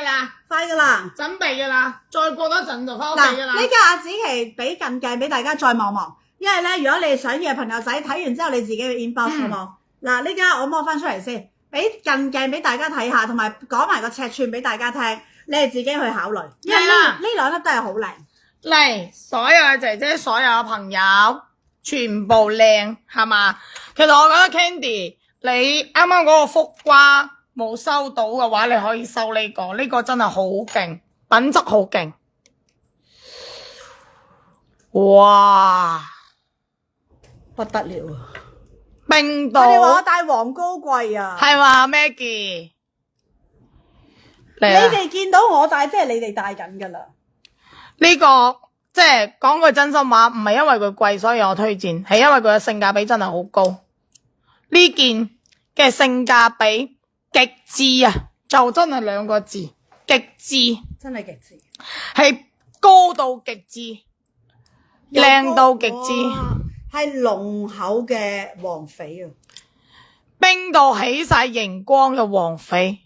啦，快噶啦，準備噶啦，再過多陣就翻屋企噶啦。呢家阿子琪俾近鏡俾大家再望望，因為咧，如果你想要嘅朋友仔睇完之後，你自己去 inbox 好冇？嗱，呢家我摸翻出嚟先，俾近鏡俾大家睇下，同埋講埋個尺寸俾大家聽，你哋自己去考慮。因為呢兩粒都係好靚。嚟，所有嘅姐姐，所有嘅朋友，全部靚係嘛？其實我覺得 Candy，你啱啱嗰個福瓜冇收到嘅話，你可以收呢個，呢個真係好勁，品質好勁。哇，不得了啊！冰到，我哋話我戴黃高貴啊，係嘛 Maggie？你哋見到我戴，即係你哋戴緊噶啦。呢個即係講句真心話，唔係因為佢貴所以我推薦，係因為佢嘅性價比真係好高。呢件嘅性價比極致啊，就真係兩個字，極致，真係極致，係高到極致，靚到極致，係濃厚嘅黃翡啊，冰到起晒熒光嘅黃翡，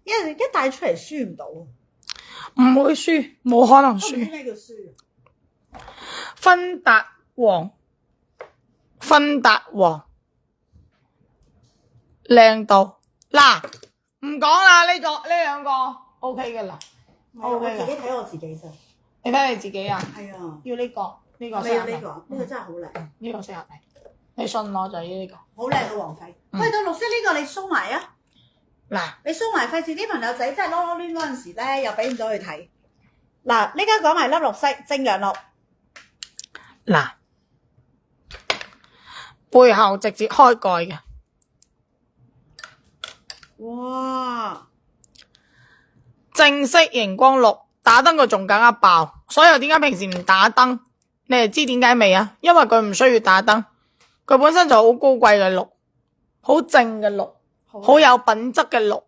因為一戴出嚟輸唔到。唔會輸，冇可能輸。咩叫輸？芬達黃，芬達黃，靚到嗱，唔講啦，呢兩個 OK 嘅啦，OK 嘅。我自己睇我自己咋？你睇你自己啊？係啊，要呢個適合呢個真係好靚，呢個適合你。你信我就要呢個。好靚嘅黃翡。喂，到綠色呢個你梳埋啊！嗱，你梳埋，費事啲朋友仔真係囉囉攣嗰陣時咧，又俾唔到佢睇。嗱，呢家講埋粒綠色正陽綠。嗱，背後直接開蓋嘅。哇！正式熒光綠，打燈佢仲更加爆。所以點解平時唔打燈？你哋知點解未啊？因為佢唔需要打燈，佢本身就好高貴嘅綠，好正嘅綠。好有品質嘅綠，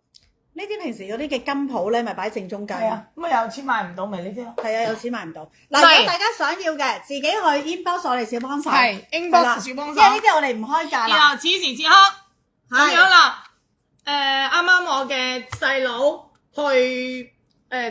呢啲平時嗰啲嘅金鋪咧，咪擺正中間。係啊，咁啊有錢買唔到咪呢啲咯。係啊，有錢買唔到。嗱，如果大家想要嘅，自己去 inbox 我哋小幫手。係 inbox 小幫手。因為呢啲我哋唔開價啦。然後此時此刻咁樣啦，啱啱我嘅細佬去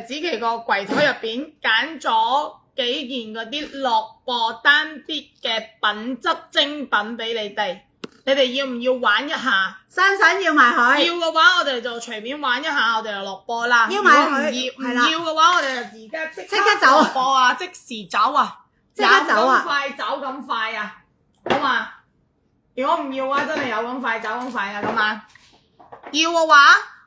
子琪個櫃台入邊揀咗幾件嗰啲落貨單必嘅品質精品俾你哋。你哋要唔要玩一下？想要埋佢？要嘅話，我哋就隨便玩一下，我哋就落播啦。要埋佢，唔要嘅話，我哋就而家即刻走落播啊！即時走啊！即刻走啊！走咁快啊！好嘛？如果唔要嘅話，真係有咁快走咁快啊！咁晚要嘅話，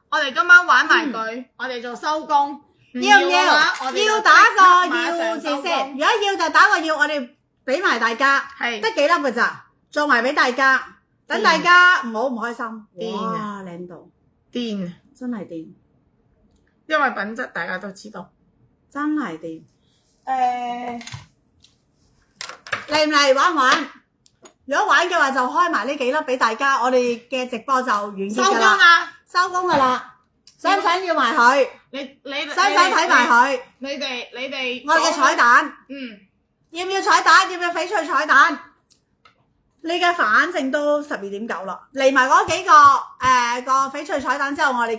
我哋今晚玩埋佢，我哋就收工。要唔要？要打個要字先。如果要就打個要，我哋俾埋大家。係得幾粒嘅咋？做埋俾大家。等大家唔好唔開心，哇靚到癲，真係癲，因為品質大家都知道，真係癲。嚟唔嚟玩唔玩？如果玩嘅話，就開埋呢幾粒俾大家，我哋嘅直播就完結㗎啦。收工㗎啦，想唔想要埋佢？你想唔想睇埋佢？你哋，我哋嘅彩蛋，要唔要彩蛋？要唔要翡翠彩蛋？呢家反正都12.9啦，嚟埋嗰幾個個翡翠彩蛋之後，我哋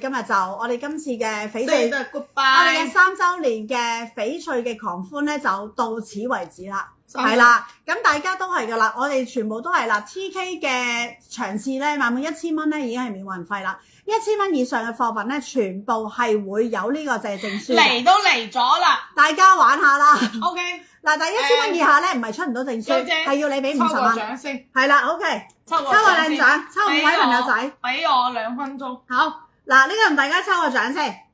今次嘅翡翠，我哋嘅3週年嘅翡翠嘅狂歡咧就到此為止啦，係啦，咁大家都係噶啦，我哋全部都係啦 ，TK 嘅場次咧，滿1000蚊咧已經係免運費啦，1000蚊以上嘅貨品咧，全部係會有呢個借證書。嚟都嚟咗啦，大家玩下啦。OK。嗱，但1000蚊以下咧，唔係出唔到證書，係要你俾50蚊。抽個獎先。係啦 ，OK。抽個靚獎，抽5位朋友仔。俾我2分鐘。好，嗱，呢個同大家抽個獎先，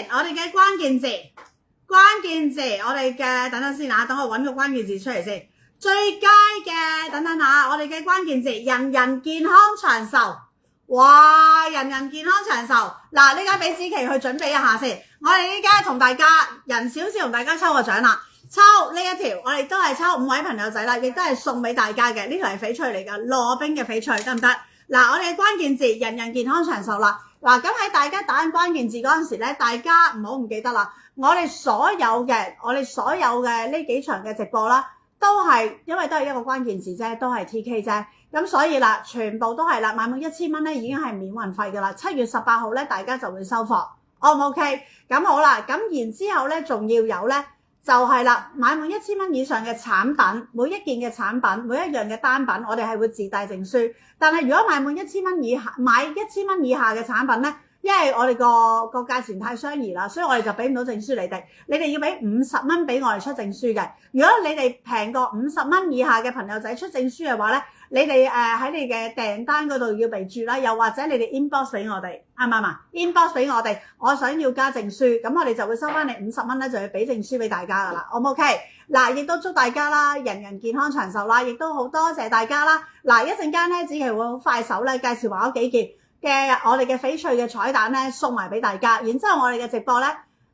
我哋嘅關鍵字，我哋嘅等等先啊，等我揾個關鍵字出嚟先。最佳嘅等等下，我哋嘅關鍵字，人人健康長壽。哇！人人健康長壽。嗱，呢家俾子琪去準備一下先。我哋呢家同大家人少少同大家抽個獎啦。抽呢一條，我哋都係抽5位朋友仔啦，亦都係送俾大家嘅。呢條係翡翠嚟㗎，羅冰嘅翡翠得唔得？嗱，我哋嘅關鍵字人人健康長壽啦。嗱，咁喺大家打緊關鍵字嗰陣時咧，大家唔好唔記得啦。我哋所有嘅呢幾場嘅直播啦，都係因為都係一個關鍵字啫，都係 TK 啫。咁所以啦，全部都係啦，滿1000蚊咧已經係免運費㗎啦。7月18號咧，大家就會收貨。O 唔 OK？ 咁好啦，咁然之後咧，仲要有咧，就係啦，買滿1000蚊以上嘅產品，每一件嘅產品，每一樣嘅單品，我哋係會自帶證書。但係如果買滿1000蚊以下，買1000蚊以下嘅產品咧，因為我哋個價錢太相宜啦，所以我哋就俾唔到證書你哋。你哋要俾50蚊俾我哋出證書嘅。如果你哋平過50蚊以下嘅朋友仔出證書嘅話咧，你哋喺你嘅訂單嗰度要備註啦，又或者你哋 inbox 俾我哋，啱唔啱啊？inbox 俾我哋，我想要加證書，咁我哋就會收翻你50蚊咧，就要俾證書俾大家噶啦 ，O 唔 OK？ 嗱，亦都祝大家啦，人人健康長壽啦，亦都好多謝大家啦。嗱，一陣間咧，子琪會好快手咧介紹埋嗰幾件嘅我哋嘅翡翠嘅彩蛋咧送埋俾大家，然之後我哋嘅直播咧，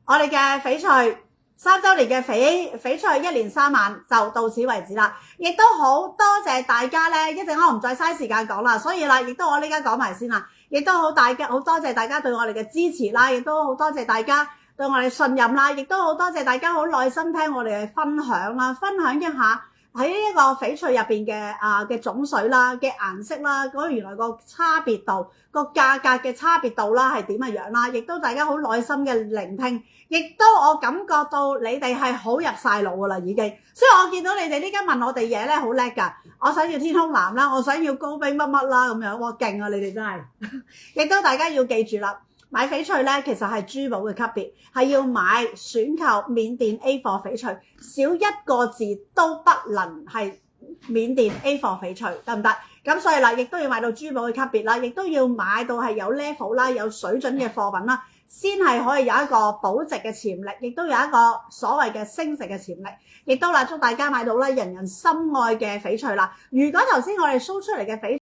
我哋嘅翡翠3週年嘅翡翠1連3晚就到此為止啦，亦都好多謝大家咧，一陣間我唔再嘥時間講啦，所以啦，亦都我呢家講埋先啦，亦都好多謝大家對我哋嘅支持啦，亦都好多謝大家對我哋信任啦，亦都好多謝大家好耐心聽我哋嘅分享啦，分享一下喺呢一個翡翠入邊嘅種水啦、嘅顏色啦，嗰原來個差別度、個價格嘅差別度啦係點嘅樣啦，亦都大家好耐心嘅聆聽，亦都我感覺到你哋係好入晒腦噶啦已經，所以我見到你哋呢家問我哋嘢咧好叻㗎，我想要天空藍啦，我想要高冰乜乜啦咁樣，哇勁啊你哋真係，亦都大家要記住啦。買翡翠咧，其實係珠寶嘅級別，係要買選購緬甸 A 貨翡翠，少一個字都不能係緬甸 A 貨翡翠，得唔得？咁所以啦，亦都要買到珠寶嘅級別啦，亦都要買到係有 level 啦、有水準嘅貨品啦，先係可以有一個保值嘅潛力，亦都有一個所謂嘅升值嘅潛力，亦都啦祝大家買到啦人人心愛嘅翡翠啦。如果頭先我哋 show 出嚟嘅翡